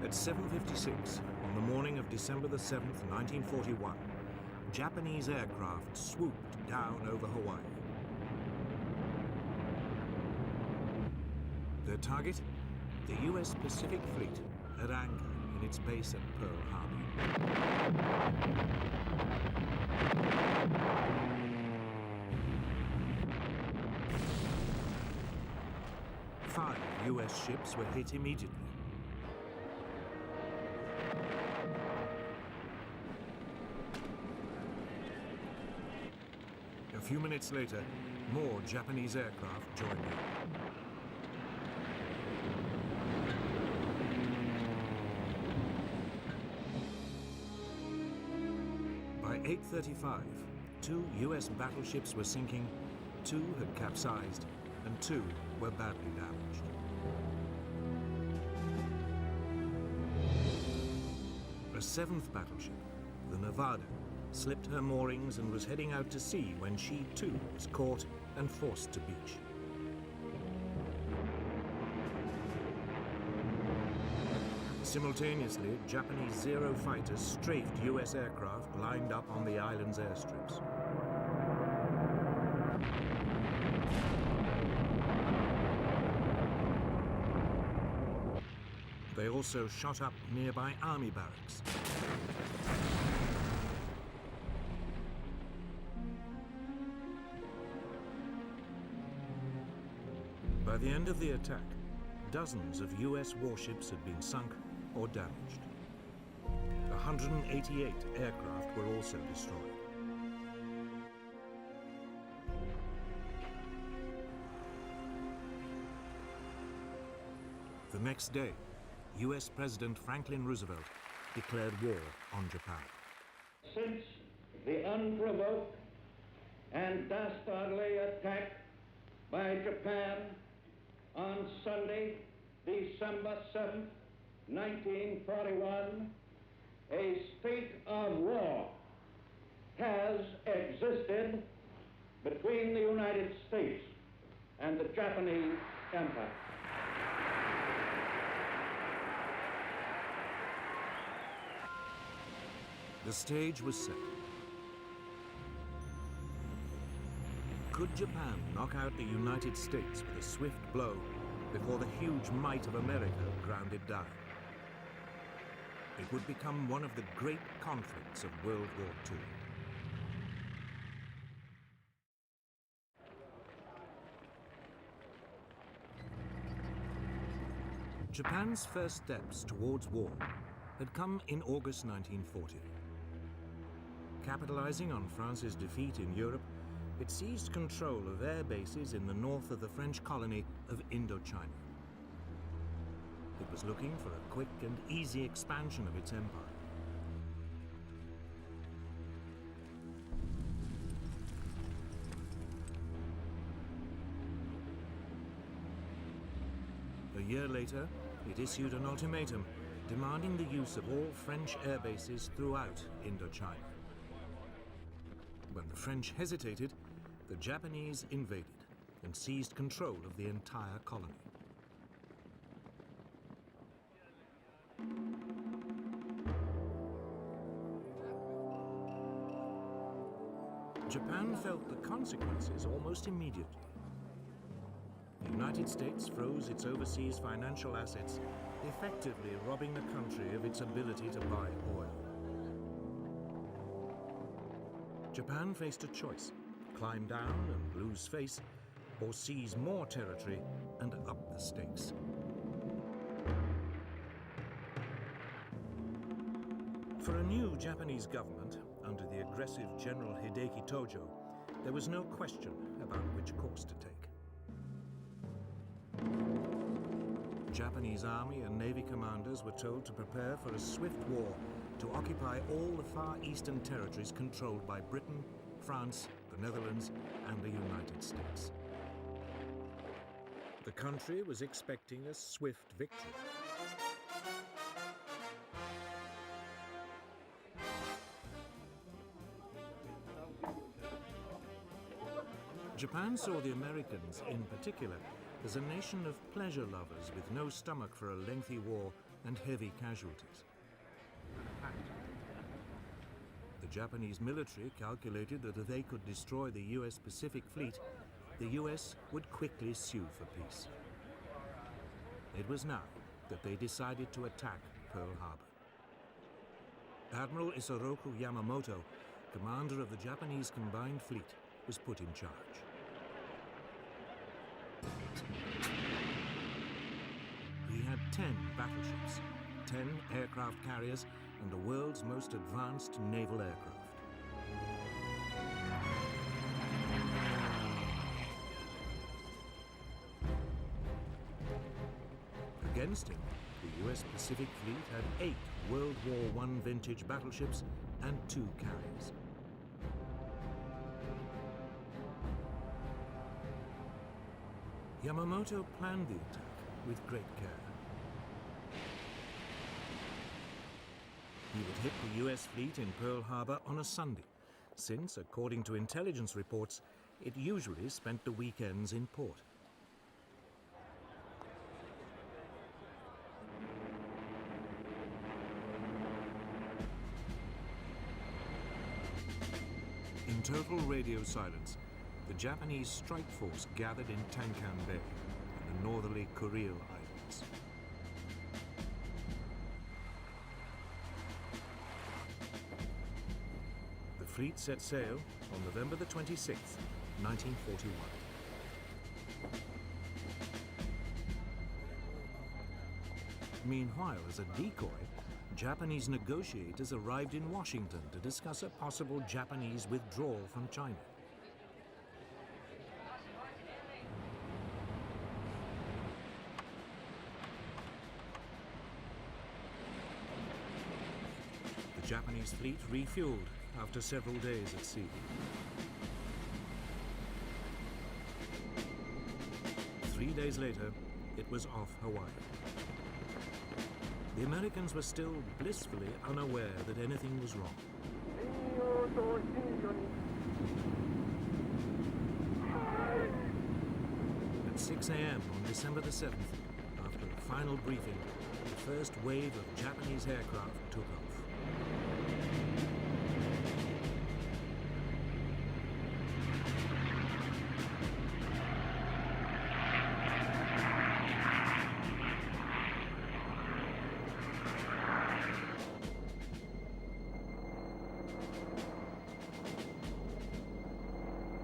At 7:56 on the morning of December the 7th, 1941, Japanese aircraft swooped down over Hawaii. Their target? The US Pacific Fleet at anchor in its base at Pearl Harbor. Five US ships were hit immediately. A few minutes later, more Japanese aircraft joined in. By 8:35, 2 US battleships were sinking, 2 had capsized, and 2 were badly damaged. A 7th battleship, the Nevada, slipped her moorings and was heading out to sea when she too was caught and forced to beach. Simultaneously, Japanese Zero fighters strafed US aircraft lined up on the island's airstrips. They also shot up nearby army barracks. By the end of the attack, dozens of US warships had been sunk or damaged. 188 aircraft were also destroyed. The next day, US President Franklin Roosevelt declared war on Japan. Since the unprovoked and dastardly attack by Japan on Sunday, December 7th, 1941, a state of war has existed between the United States and the Japanese Empire. The stage was set. Could Japan knock out the United States with a swift blow before the huge might of America ground it down? It would become one of the great conflicts of World War II. Japan's first steps towards war had come in August 1940. Capitalizing on France's defeat in Europe, it seized control of air bases in the north of the French colony of Indochina. It was looking for a quick and easy expansion of its empire. A year later, it issued an ultimatum demanding the use of all French air bases throughout Indochina. When the French hesitated, the Japanese invaded and seized control of the entire colony. Japan felt the consequences almost immediately. The United States froze its overseas financial assets, effectively robbing the country of its ability to buy oil. Japan faced a choice: climb down and lose face, or seize more territory and up the stakes. For a new Japanese government, under the aggressive General Hideki Tojo, there was no question about which course to take. Japanese Army and Navy commanders were told to prepare for a swift war to occupy all the far eastern territories controlled by Britain, France, the Netherlands, and the United States. The country was expecting a swift victory. Japan saw the Americans, in particular, as a nation of pleasure lovers with no stomach for a lengthy war and heavy casualties. The Japanese military calculated that if they could destroy the US Pacific Fleet, the US would quickly sue for peace. It was now that they decided to attack Pearl Harbor. Admiral Isoroku Yamamoto, commander of the Japanese Combined Fleet, was put in charge. He had 10 battleships, 10 aircraft carriers, and the world's most advanced naval aircraft. Against him, the US Pacific Fleet had 8 World War I vintage battleships and 2 carriers. Yamamoto planned the attack with great care. He would hit the US fleet in Pearl Harbor on a Sunday, since, according to intelligence reports, it usually spent the weekends in port. In total radio silence, the Japanese strike force gathered in Tankan Bay, in the northerly Kuril Islands. The fleet set sail on November the 26th, 1941. Meanwhile, as a decoy, Japanese negotiators arrived in Washington to discuss a possible Japanese withdrawal from China. The Japanese fleet refueled after several days at sea. 3 days later, it was off Hawaii. The Americans were still blissfully unaware that anything was wrong. At 6 a.m. on December the 7th, after a final briefing, the first wave of Japanese aircraft took off.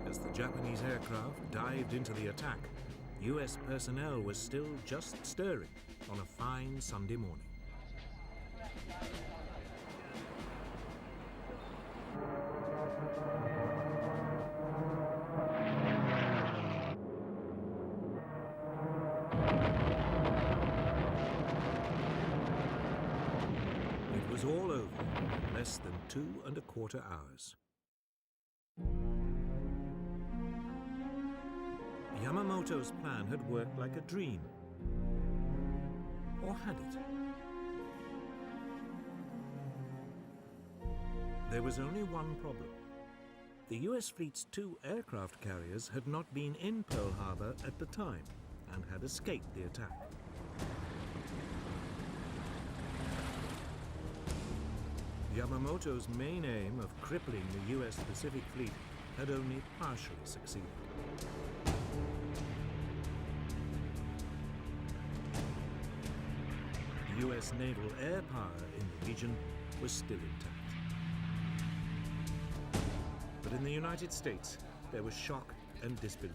As the Japanese aircraft dived into the attack, US personnel was still just stirring on a fine Sunday morning. It was all over in less than 2¼ hours. Yamamoto's plan had worked like a dream. Or had it? There was only one problem. The US fleet's 2 aircraft carriers had not been in Pearl Harbor at the time and had escaped the attack. Yamamoto's main aim of crippling the US Pacific Fleet had only partially succeeded. US naval air power in the region was still intact. But in the United States, there was shock and disbelief.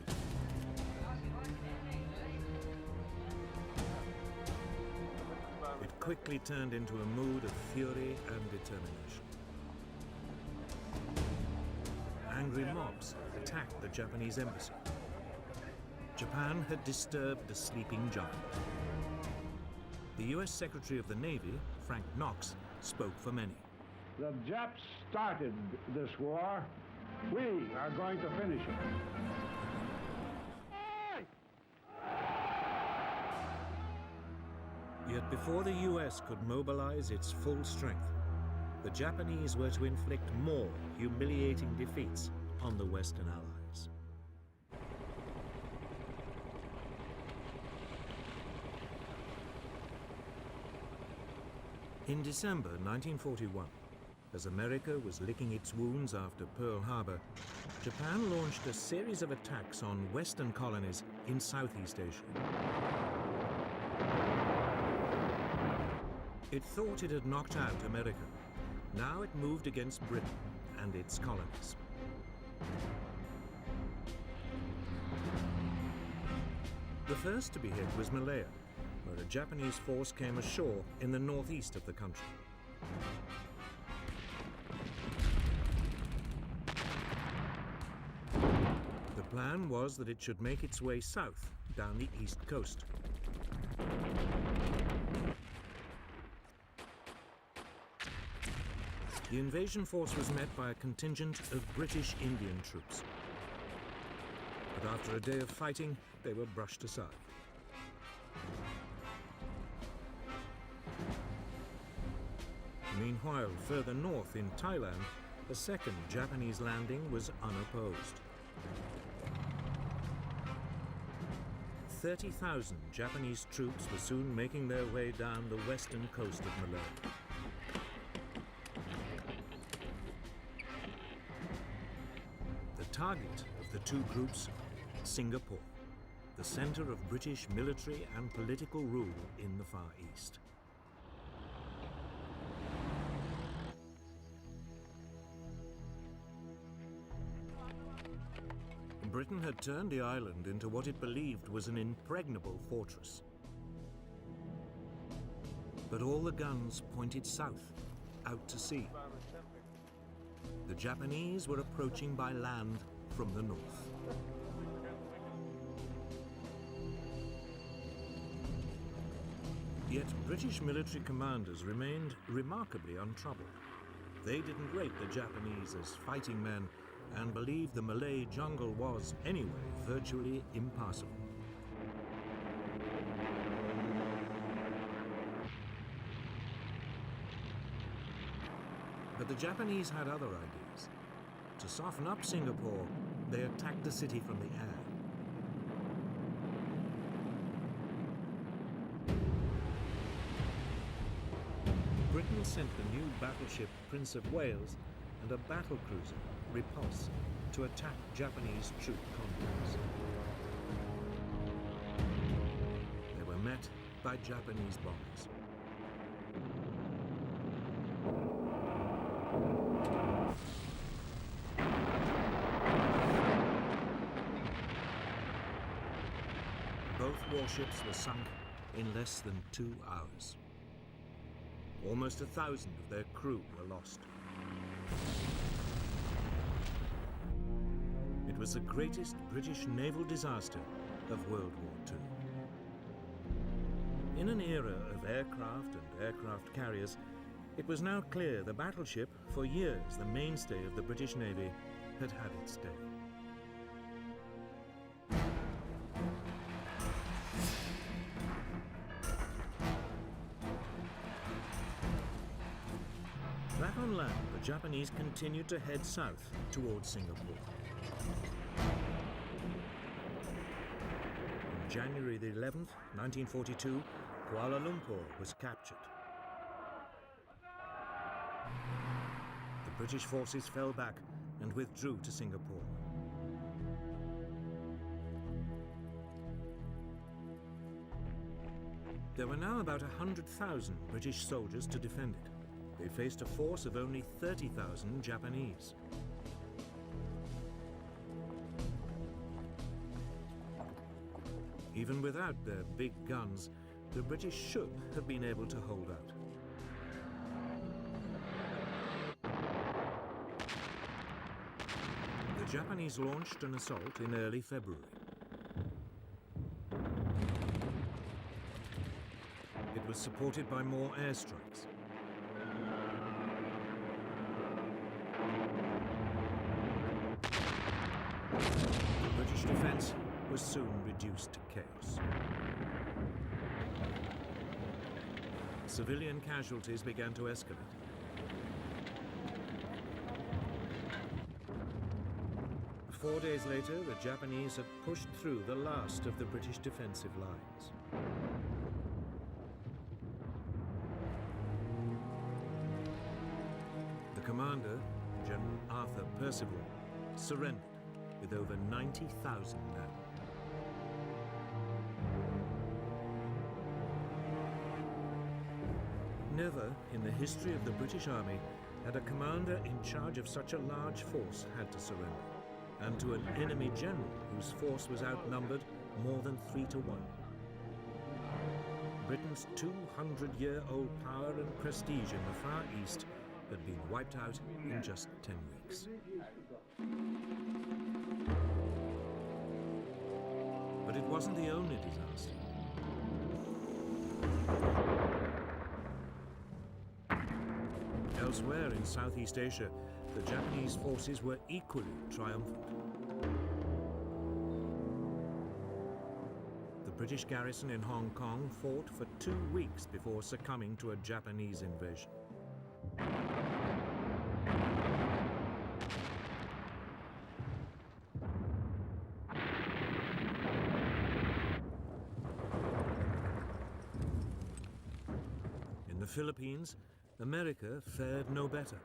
It quickly turned into a mood of fury and determination. Angry mobs attacked the Japanese embassy. Japan had disturbed the sleeping giant. The US Secretary of the Navy, Frank Knox, spoke for many. The Japs started this war. We are going to finish it. Yet before the US could mobilize its full strength, the Japanese were to inflict more humiliating defeats on the Western Allies. In December 1941, as America was licking its wounds after Pearl Harbor, Japan launched a series of attacks on Western colonies in Southeast Asia. It thought it had knocked out America. Now it moved against Britain and its colonies. The first to be hit was Malaya, where a Japanese force came ashore in the northeast of the country. The plan was that it should make its way south down the east coast. The invasion force was met by a contingent of British Indian troops. But after a day of fighting, they were brushed aside. Meanwhile, further north in Thailand, a second Japanese landing was unopposed. 30,000 Japanese troops were soon making their way down the western coast of Malaya. The target of the two groups, Singapore, the center of British military and political rule in the Far East. Britain had turned the island into what it believed was an impregnable fortress. But all the guns pointed south, out to sea. The Japanese were approaching by land from the north. Yet British military commanders remained remarkably untroubled. They didn't rate the Japanese as fighting men and believed the Malay jungle was, anyway, virtually impassable. But the Japanese had other ideas. To soften up Singapore, they attacked the city from the air. Britain sent the new battleship Prince of Wales and a battlecruiser, Repulse, to attack Japanese troop convoys. They were met by Japanese bombers. Both warships were sunk in less than 2 hours. Almost 1,000 of their crew were lost. It was the greatest British naval disaster of World War II. In an era of aircraft and aircraft carriers, it was now clear the battleship, for years the mainstay of the British Navy, had had its day. Back on land, the Japanese continued to head south towards Singapore. On January the 11th, 1942, Kuala Lumpur was captured. The British forces fell back and withdrew to Singapore. There were now about 100,000 British soldiers to defend it. They faced a force of only 30,000 Japanese. Even without their big guns, the British should have been able to hold out. The Japanese launched an assault in early February. It was supported by more airstrikes. The British defense was soon reduced to chaos. Civilian casualties began to escalate. Four days later, the Japanese had pushed through the last of the British defensive lines. commander, General Arthur Percival, surrendered with over 90,000 men. Never in the history of the British Army had a commander in charge of such a large force had to surrender, and to an enemy general whose force was outnumbered more than 3 to 1. Britain's 200-year-old power and prestige in the Far East had been wiped out in just 10 weeks. But it wasn't the only disaster. Elsewhere in Southeast Asia, the Japanese forces were equally triumphant. The British garrison in Hong Kong fought for 2 weeks before succumbing to a Japanese invasion. In the Philippines, America fared no better.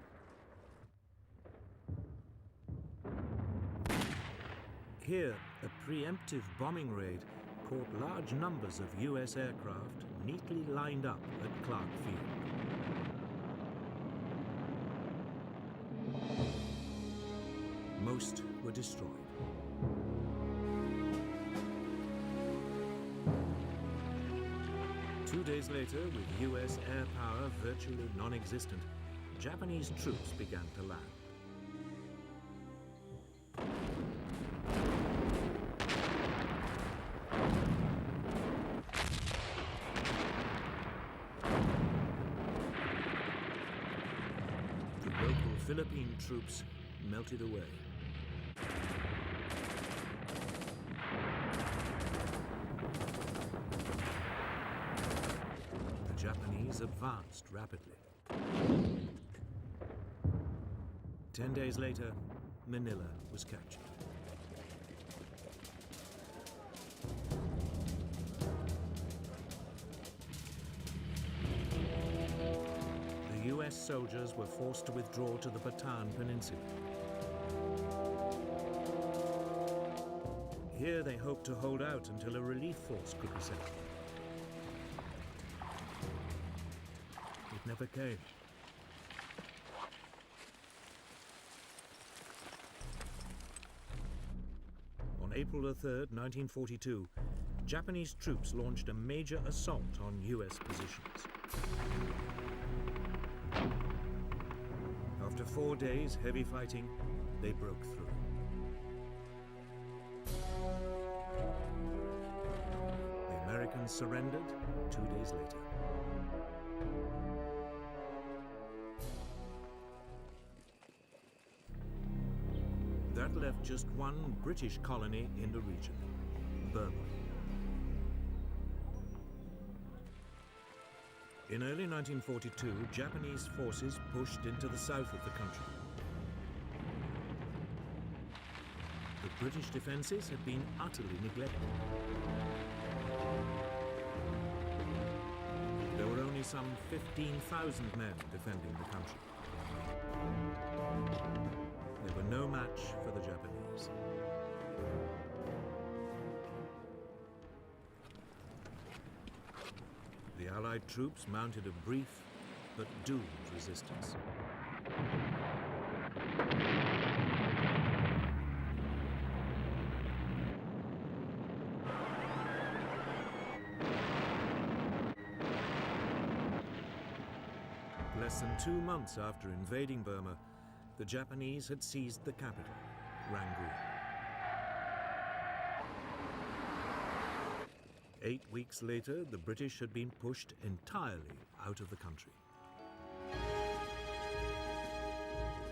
Here, a preemptive bombing raid caught large numbers of US aircraft neatly lined up at Clark Field. Most were destroyed. Two days later, with US air power virtually non-existent, Japanese troops began to land. The local Philippine troops melted away. The Japanese advanced rapidly. 10 days later, Manila was captured. The US soldiers were forced to withdraw to the Bataan Peninsula. Here they hoped to hold out until a relief force could be sent. It never came. On April 3rd, 1942, Japanese troops launched a major assault on US positions. After 4 days heavy fighting, they broke through. The Americans surrendered 2 days later. That left just one British colony in the region, Burma. In early 1942, Japanese forces pushed into the south of the country. The British defenses had been utterly neglected. There were only some 15,000 men defending the country. They were no match for the Japanese. The Allied troops mounted a brief but doomed resistance. Less than 2 months after invading Burma, the Japanese had seized the capital, Rangoon. 8 weeks later, the British had been pushed entirely out of the country.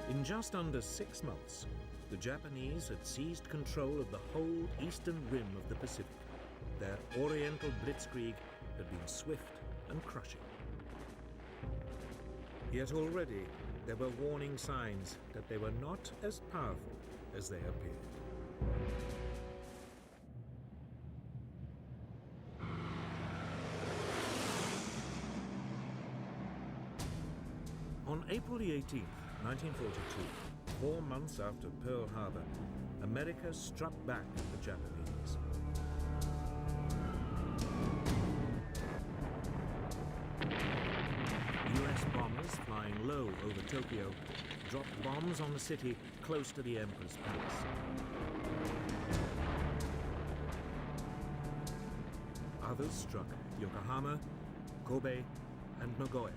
In just under 6 months, the Japanese had seized control of the whole eastern rim of the Pacific. Their Oriental blitzkrieg had been swift and crushing. Yet already, there were warning signs that they were not as powerful as they appeared. On April the 18th, 1942, 4 months after Pearl Harbor, America struck back at the Japanese. US bombers flying low over Tokyo dropped bombs on the city close to the Emperor's Palace. Others struck Yokohama, Kobe, and Nagoya.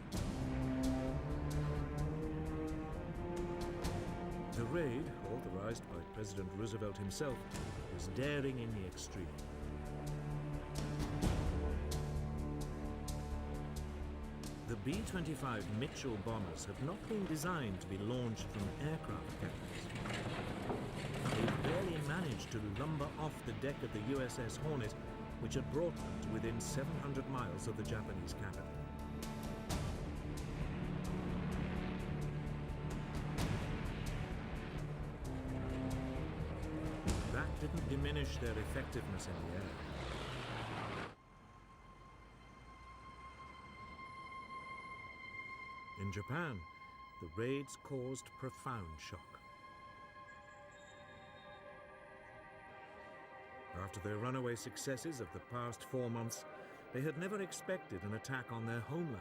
The raid, authorized by President Roosevelt himself, was daring in the extreme. The B-25 Mitchell bombers had not been designed to be launched from aircraft carriers. They barely managed to lumber off the deck of the USS Hornet, which had brought them to within 700 miles of the Japanese capital. That didn't diminish their effectiveness in the air. In Japan, the raids caused profound shock. After their runaway successes of the past 4 months, they had never expected an attack on their homeland.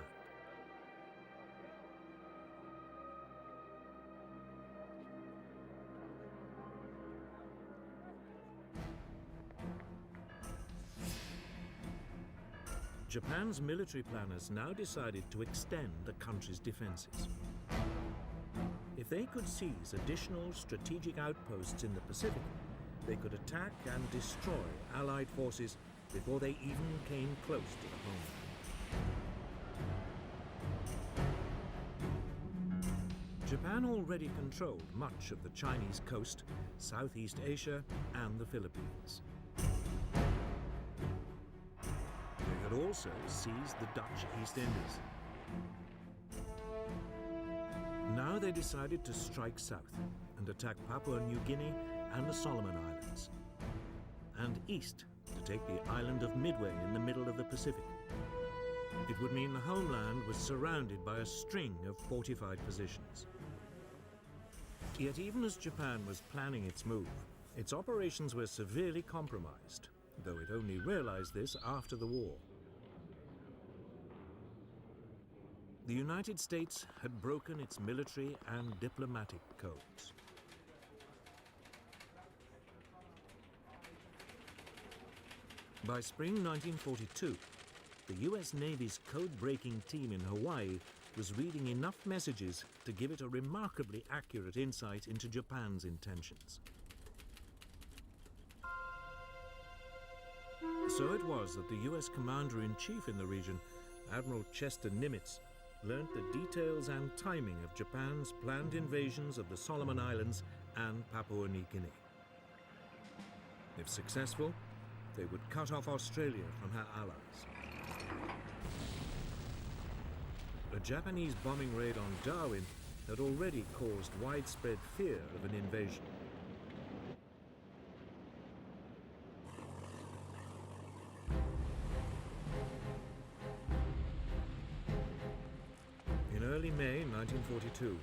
Japan's military planners now decided to extend the country's defenses. If they could seize additional strategic outposts in the Pacific, they could attack and destroy Allied forces before they even came close to the homeland. Japan already controlled much of the Chinese coast, Southeast Asia, and the Philippines. They had also seized the Dutch East Indies. Now they decided to strike south and attack Papua New Guinea and the Solomon Islands, and east to take the island of Midway in the middle of the Pacific. It would mean the homeland was surrounded by a string of fortified positions. Yet even as Japan was planning its move, its operations were severely compromised, though it only realized this after the war. The United States had broken its military and diplomatic codes. By spring 1942, the US Navy's code-breaking team in Hawaii was reading enough messages to give it a remarkably accurate insight into Japan's intentions. So it was that the US Commander-in-Chief in the region, Admiral Chester Nimitz, learned the details and timing of Japan's planned invasions of the Solomon Islands and Papua New Guinea. If successful, they would cut off Australia from her allies. A Japanese bombing raid on Darwin had already caused widespread fear of an invasion. In early May 1942,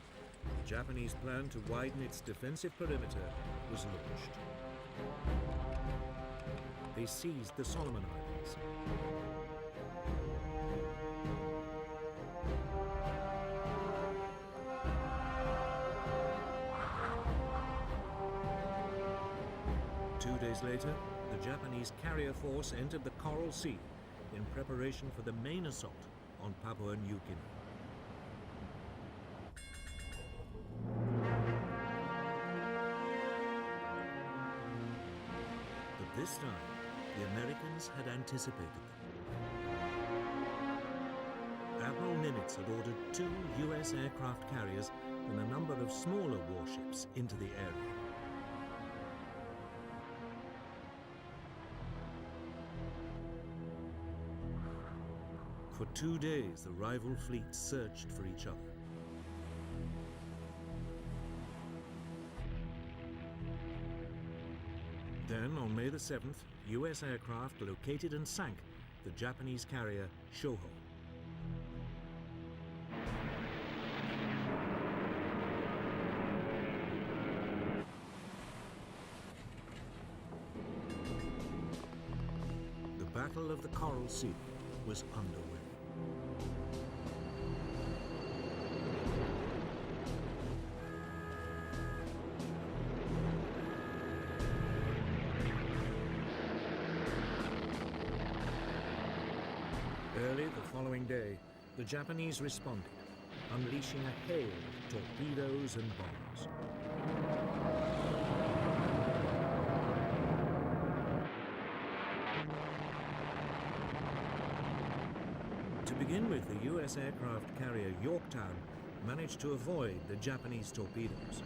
the Japanese plan to widen its defensive perimeter was launched. They seized the Solomon Islands. Two days later, the Japanese carrier force entered the Coral Sea in preparation for the main assault on Papua New Guinea. But this time, the Americans had anticipated them. Admiral Nimitz had ordered 2 US aircraft carriers and a number of smaller warships into the area. For 2 days, the rival fleets searched for each other. Then, on May the 7th, US aircraft located and sank the Japanese carrier Shoho. Battle of the Coral Sea was underway. Early the following day, the Japanese responded, unleashing a hail of torpedoes and bombs. To begin with, the U.S. aircraft carrier Yorktown managed to avoid the Japanese torpedoes.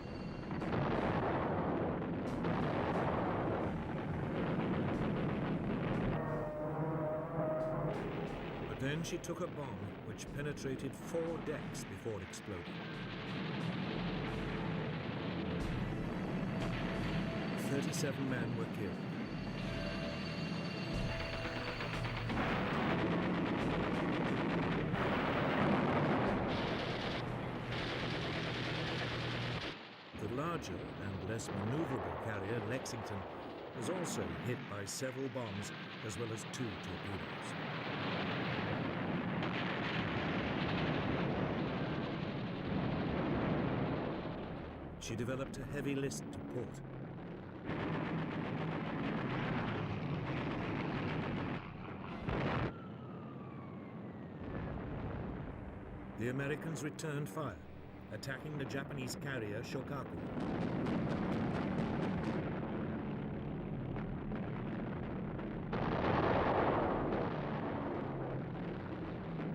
But then she took a bomb which penetrated 4 decks before exploding. 37 men were killed. The larger and less maneuverable carrier, Lexington, was also hit by several bombs as well as 2 torpedoes. She developed a heavy list to port. The Americans returned fire, attacking the Japanese carrier Shokaku.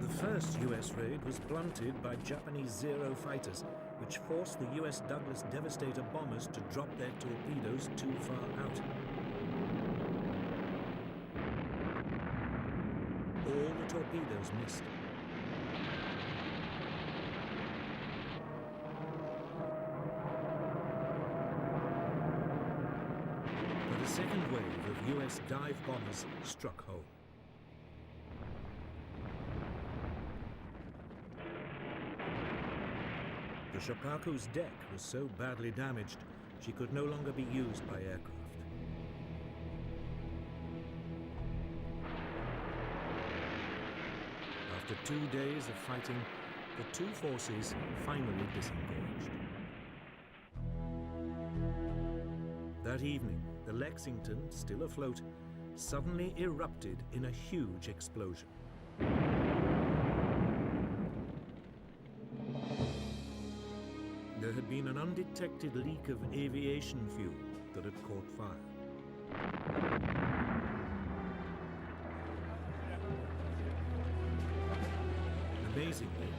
The first U.S. raid was blunted by Japanese Zero fighters, which forced the U.S. Douglas Devastator bombers to drop their torpedoes too far out. All the torpedoes missed. But a second wave of U.S. dive bombers struck home. The Shokaku's deck was so badly damaged, she could no longer be used by aircraft. After 2 days of fighting, the 2 forces finally disengaged. That evening, the Lexington, still afloat, suddenly erupted in a huge explosion. There had been an undetected leak of aviation fuel that had caught fire. Amazingly,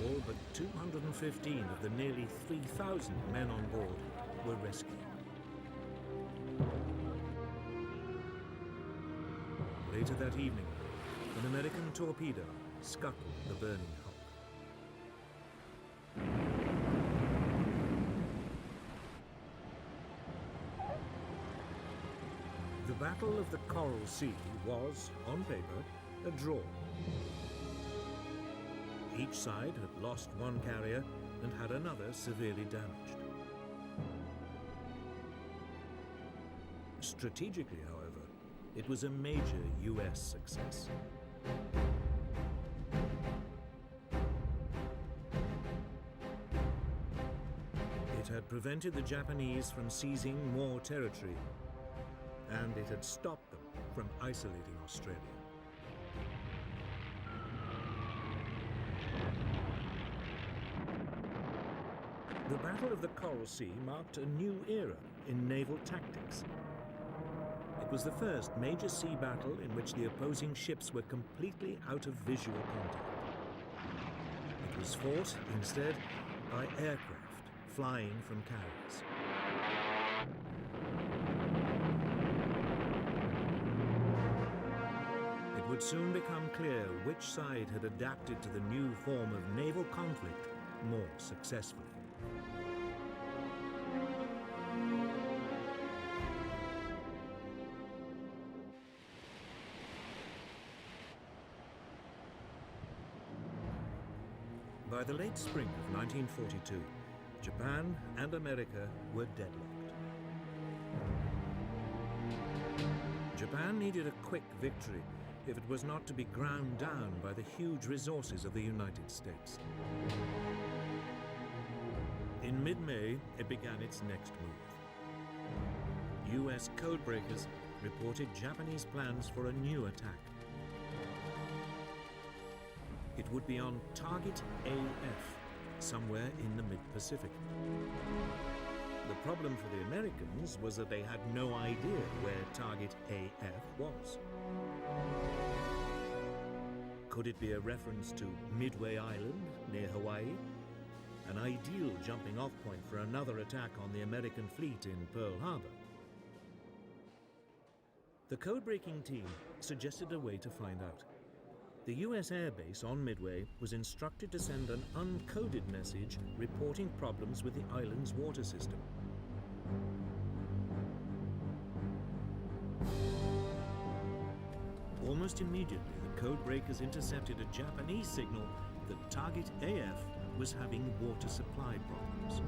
all but 215 of the nearly 3,000 men on board were rescued. Later that evening, an American torpedo scuttled the burning hull. The Battle of the Coral Sea was, on paper, a draw. Each side had lost one carrier and had another severely damaged. Strategically, however, it was a major U.S. success. It had prevented the Japanese from seizing more territory, and it had stopped them from isolating Australia. The Battle of the Coral Sea marked a new era in naval tactics. It was the first major sea battle in which the opposing ships were completely out of visual contact. It was fought, instead, by aircraft flying from carriers. It would soon become clear which side had adapted to the new form of naval conflict more successfully. By the late spring of 1942, Japan and America were deadlocked. Japan needed a quick victory, if it was not to be ground down by the huge resources of the United States. In mid-May, it began its next move. US codebreakers reported Japanese plans for a new attack. It would be on Target AF, somewhere in the mid-Pacific. The problem for the Americans was that they had no idea where Target AF was. Could it be a reference to Midway Island near Hawaii? An ideal jumping-off point for another attack on the American fleet in Pearl Harbor. The code-breaking team suggested a way to find out. The US Air Base on Midway was instructed to send an uncoded message reporting problems with the island's water system. Almost immediately, the code breakers intercepted a Japanese signal that Target AF was having water supply problems.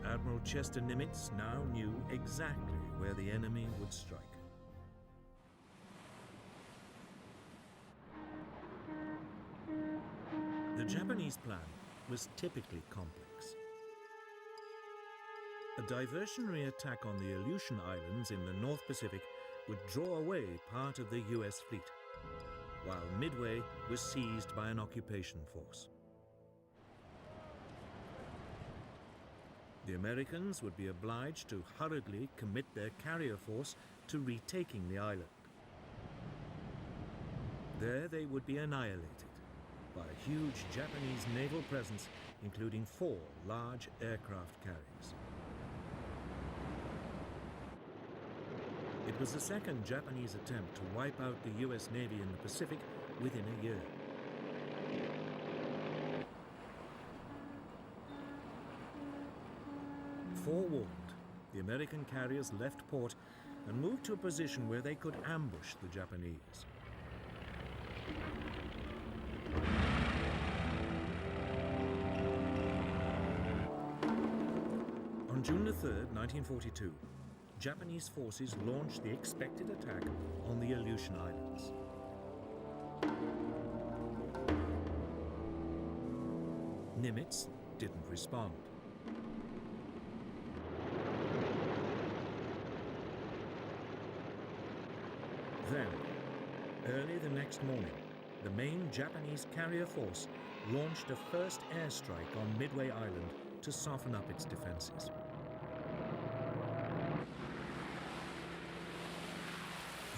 Admiral Chester Nimitz now knew exactly where the enemy would strike. The Japanese plan was typically complex. A diversionary attack on the Aleutian Islands in the North Pacific would draw away part of the US fleet, while Midway was seized by an occupation force. The Americans would be obliged to hurriedly commit their carrier force to retaking the island. There they would be annihilated by a huge Japanese naval presence, including 4 large aircraft carriers. It was the second Japanese attempt to wipe out the US Navy in the Pacific within a year. Forewarned, the American carriers left port and moved to a position where they could ambush the Japanese. On June the 3rd, 1942, Japanese forces launched the expected attack on the Aleutian Islands. Nimitz didn't respond. Then, early the next morning, the main Japanese carrier force launched a first airstrike on Midway Island to soften up its defenses.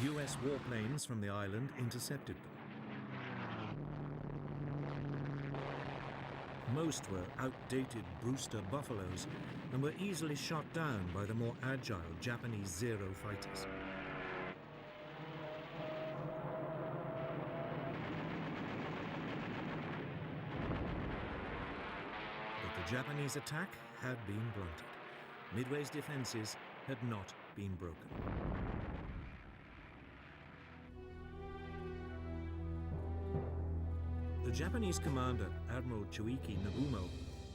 US warplanes from the island intercepted them. Most were outdated Brewster Buffaloes and were easily shot down by the more agile Japanese Zero fighters. But the Japanese attack had been blunted. Midway's defenses had not been broken. The Japanese commander, Admiral Chuiki Nagumo,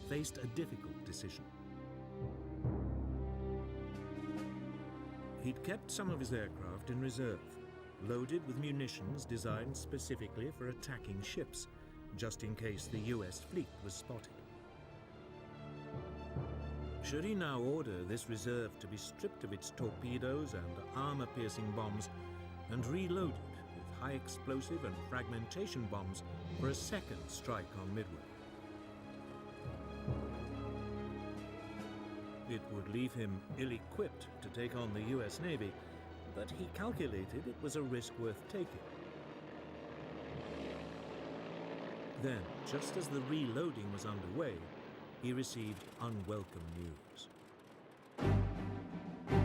faced a difficult decision. He'd kept some of his aircraft in reserve, loaded with munitions designed specifically for attacking ships, just in case the US fleet was spotted. Should he now order this reserve to be stripped of its torpedoes and armor-piercing bombs and reloaded with high explosive and fragmentation bombs for a second strike on Midway? It would leave him ill-equipped to take on the US Navy, but he calculated it was a risk worth taking. Then, just as the reloading was underway, he received unwelcome news.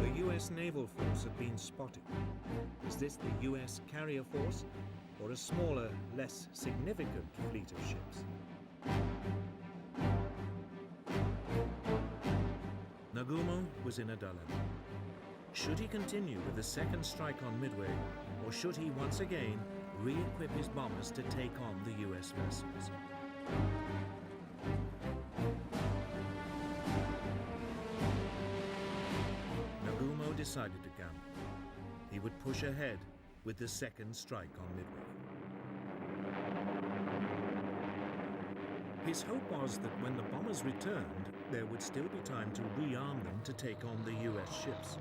The US naval force had been spotted. Was this the US carrier force, or a smaller, less significant fleet of ships? Nagumo was in a dilemma. Should he continue with the second strike on Midway, or should he once again re-equip his bombers to take on the US vessels? Nagumo decided to gamble. he would push ahead with the second strike on Midway. His hope was that when the bombers returned, there would still be time to rearm them to take on the US ships.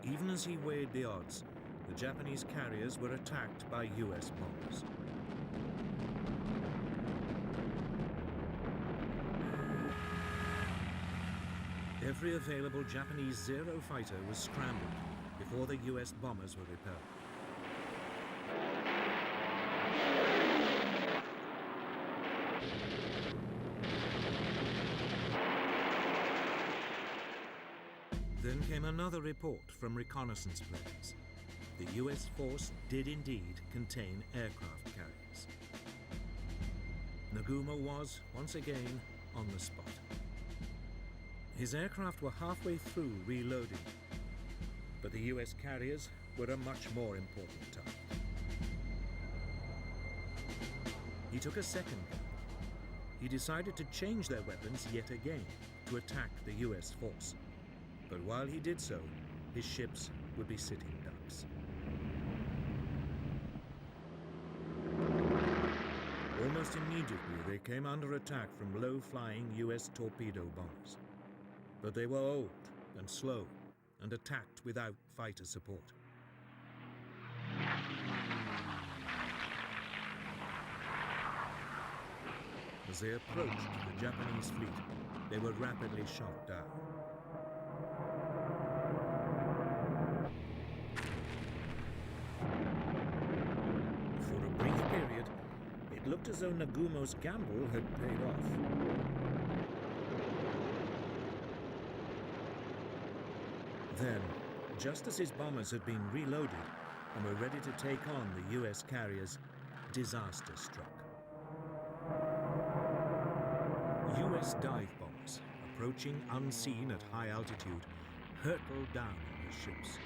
Even as he weighed the odds, the Japanese carriers were attacked by US bombers. Every available Japanese Zero fighter was scrambled before the US bombers were repelled. Then came another report from reconnaissance planes. The US force did indeed contain aircraft carriers. Nagumo was, once again, on the spot. His aircraft were halfway through reloading, but the US carriers were a much more important target. He took a second gun. He decided to change their weapons yet again to attack the US force. But while he did so, his ships would be sitting ducks. Almost immediately, they came under attack from low-flying US torpedo bombers. But they were old and slow and attacked without fighter support. As they approached the Japanese fleet, they were rapidly shot down. For a brief period, it looked as though Nagumo's gamble had paid off. Then, just as his bombers had been reloaded and were ready to take on the US carriers, disaster struck. US dive bombers, approaching unseen at high altitude, hurtled down on the ships.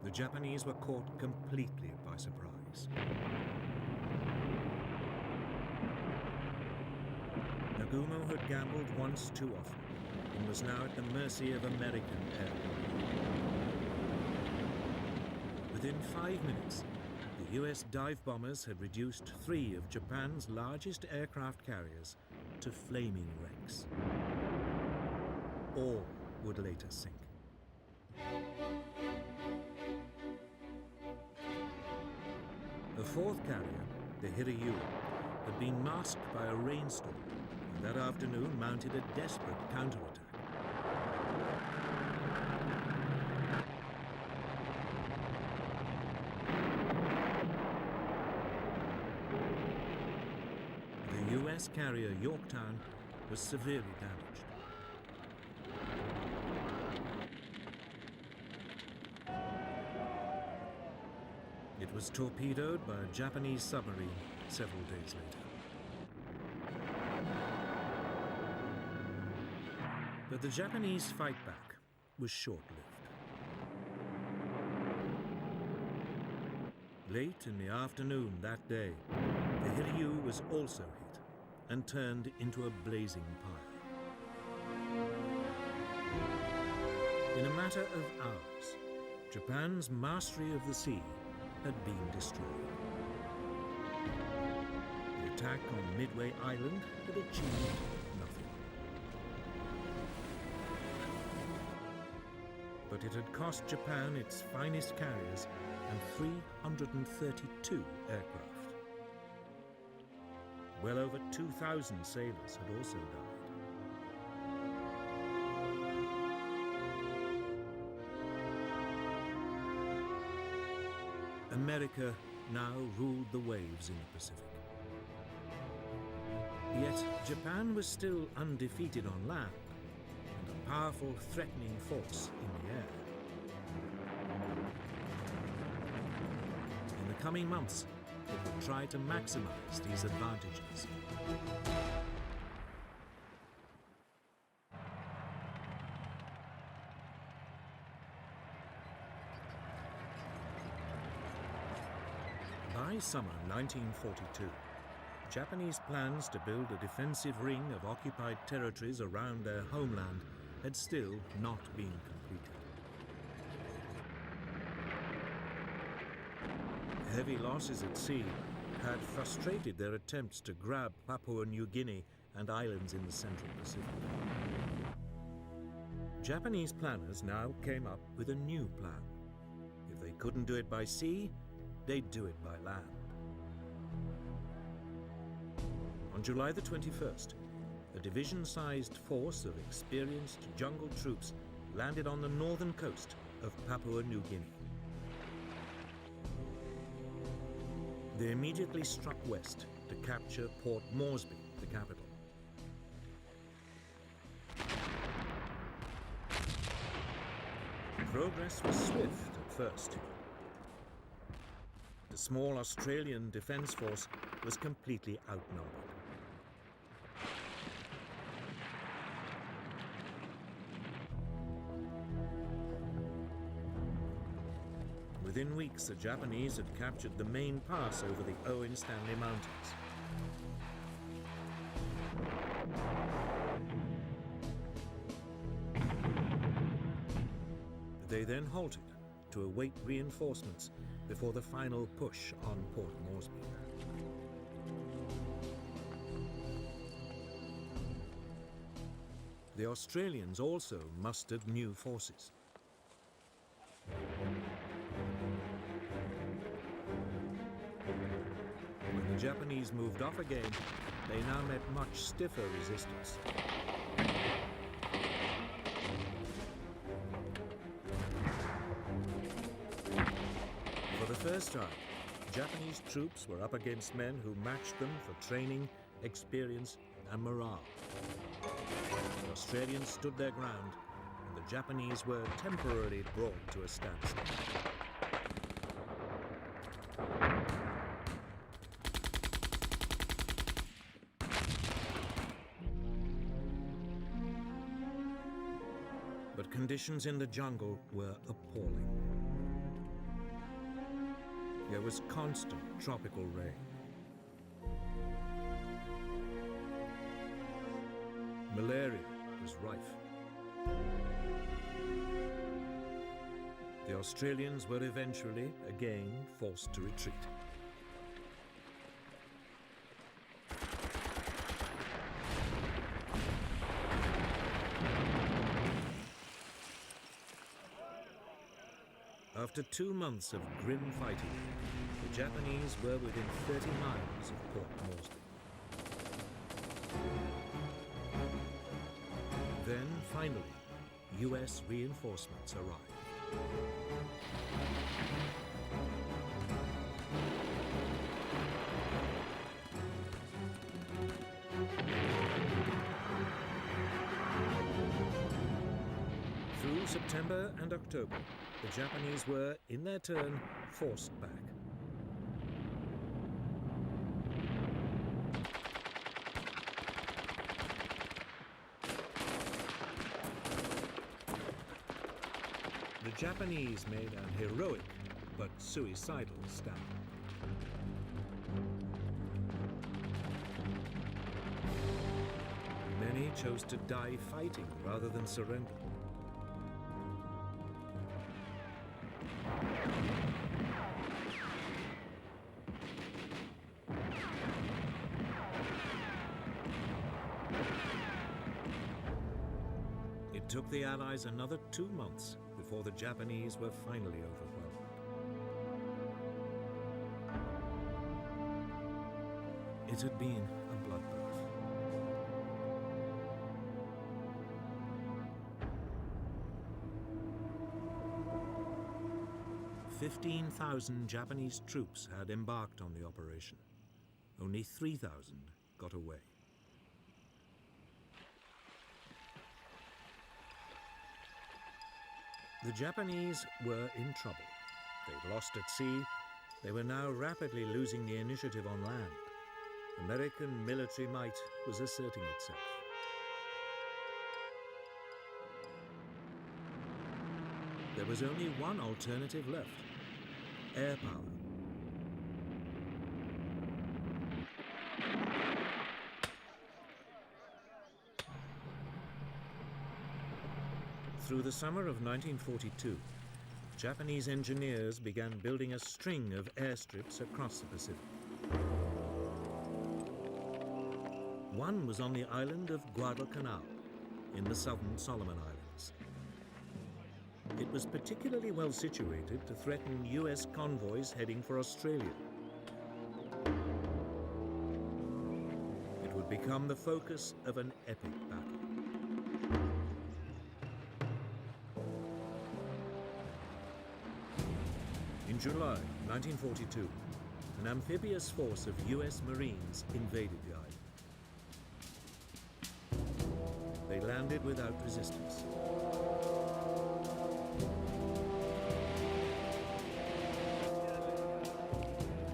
The Japanese were caught completely by surprise. Nagumo had gambled once too often and was now at the mercy of American aircraft. Within 5 minutes, the US dive bombers had reduced 3 of Japan's largest aircraft carriers to flaming wrecks. All would later sink. The fourth carrier, the Hiryu, had been masked by a rainstorm, and that afternoon mounted a desperate counterattack. The US carrier Yorktown was severely damaged. It was torpedoed by a Japanese submarine several days later. But the Japanese fight back was short-lived. Late in the afternoon that day, the Hiryu was also hit and turned into a blazing pile. In a matter of hours, Japan's mastery of the sea had been destroyed. The attack on Midway Island had achieved nothing. But it had cost Japan its finest carriers and 332 aircraft. Well over 2,000 sailors had also died. America now ruled the waves in the Pacific. Yet Japan was still undefeated on land and a powerful, threatening force in the air. In the coming months, it would try to maximize these advantages. By summer 1942, Japanese plans to build a defensive ring of occupied territories around their homeland had still not been completed. Heavy losses at sea had frustrated their attempts to grab Papua New Guinea and islands in the Central Pacific. Japanese planners now came up with a new plan. If they couldn't do it by sea, they'd do it by land. On July the 21st, a division-sized force of experienced jungle troops landed on the northern coast of Papua New Guinea. They immediately struck west to capture Port Moresby, the capital. Progress was swift at first. The small Australian defence force was completely outnumbered. Within weeks, the Japanese had captured the main pass over the Owen Stanley Mountains. They then halted to await reinforcements before the final push on Port Moresby. The Australians also mustered new forces. When the Japanese moved off again, they now met much stiffer resistance. For the first time, Japanese troops were up against men who matched them for training, experience, and morale. The Australians stood their ground, and the Japanese were temporarily brought to a standstill. But conditions in the jungle were appalling. There was constant tropical rain. Malaria was rife. The Australians were eventually again forced to retreat. After 2 months of grim fighting, the Japanese were within 30 miles of Port Moresby. Then, finally, US reinforcements arrived. Through September and October, the Japanese were, in their turn, forced back. The Japanese made an heroic but suicidal stand. Many chose to die fighting rather than surrender. It took the Allies another 2 months before the Japanese were finally overwhelmed. It had been a bloodbath. "15,000 Japanese troops had embarked on the operation. Only 3,000 got away. The Japanese were in trouble. They'd lost at sea. They were now rapidly losing the initiative on land. American military might was asserting itself. There was only one alternative left: air power. Through the summer of 1942, Japanese engineers began building a string of airstrips across the Pacific. One was on the island of Guadalcanal, in the southern Solomon Islands. It was particularly well situated to threaten US convoys heading for Australia. It would become the focus of an epic battle. In July 1942, an amphibious force of US Marines invaded the island. They landed without resistance.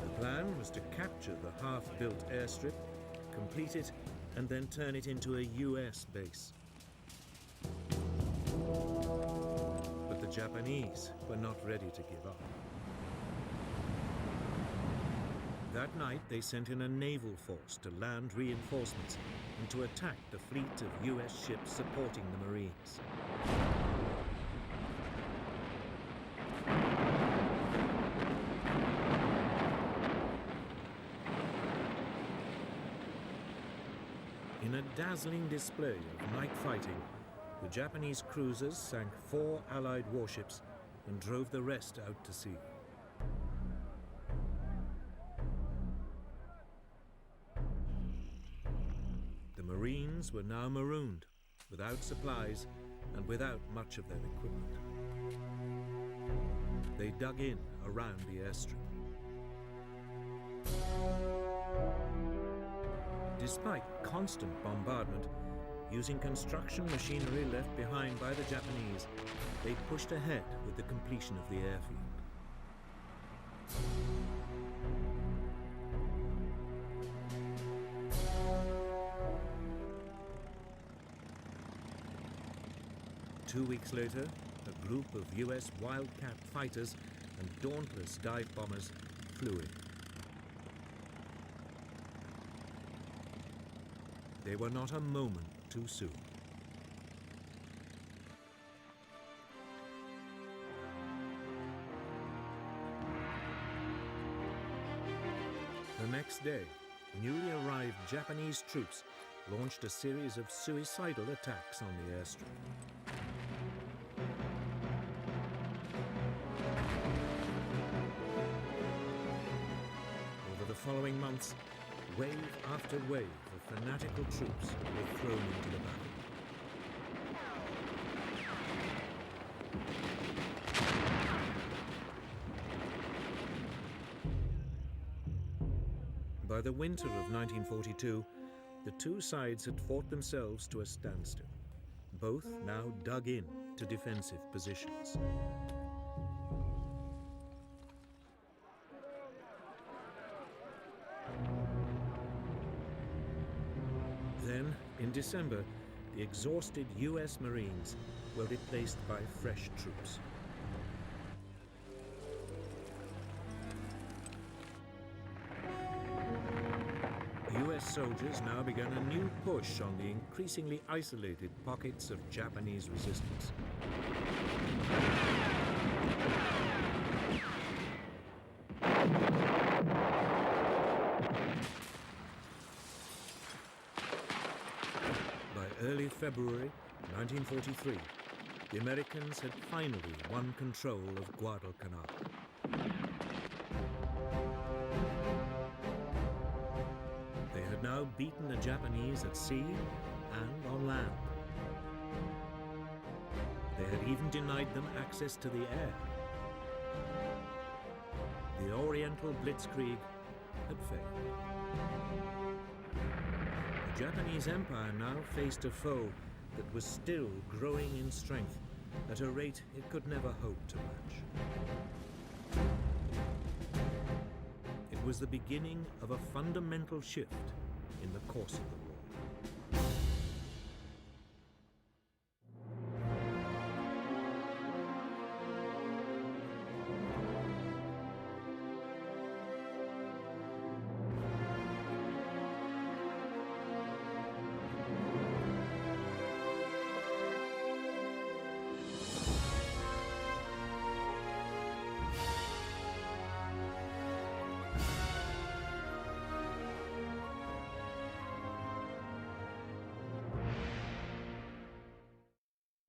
The plan was to capture the half-built airstrip, complete it, and then turn it into a US base. But the Japanese were not ready to give up. That night, they sent in a naval force to land reinforcements and to attack the fleet of US ships supporting the Marines. In a dazzling display of night fighting, the Japanese cruisers sank 4 Allied warships and drove the rest out to sea. The Marines were now marooned, without supplies and without much of their equipment. They dug in around the airstrip. Despite constant bombardment, using construction machinery left behind by the Japanese, they pushed ahead with the completion of the airfield. Two weeks later, a group of US Wildcat fighters and dauntless dive bombers flew in. They were not a moment too soon. The next day, newly arrived Japanese troops launched a series of suicidal attacks on the airstrip. Over the following months, wave after wave of fanatical troops were thrown into the battle. By the winter of 1942, the two sides had fought themselves to a standstill, both now dug in to defensive positions. Then, in December, the exhausted US Marines were replaced by fresh troops. US soldiers now began a new push on the increasingly isolated pockets of Japanese resistance. By early February 1943, the Americans had finally won control of Guadalcanal. They had now beaten the Japanese at sea and on land. They had even denied them access to the air. The Oriental Blitzkrieg had failed. The Japanese Empire now faced a foe that was still growing in strength at a rate it could never hope to match. It was the beginning of a fundamental shift in the course of the war.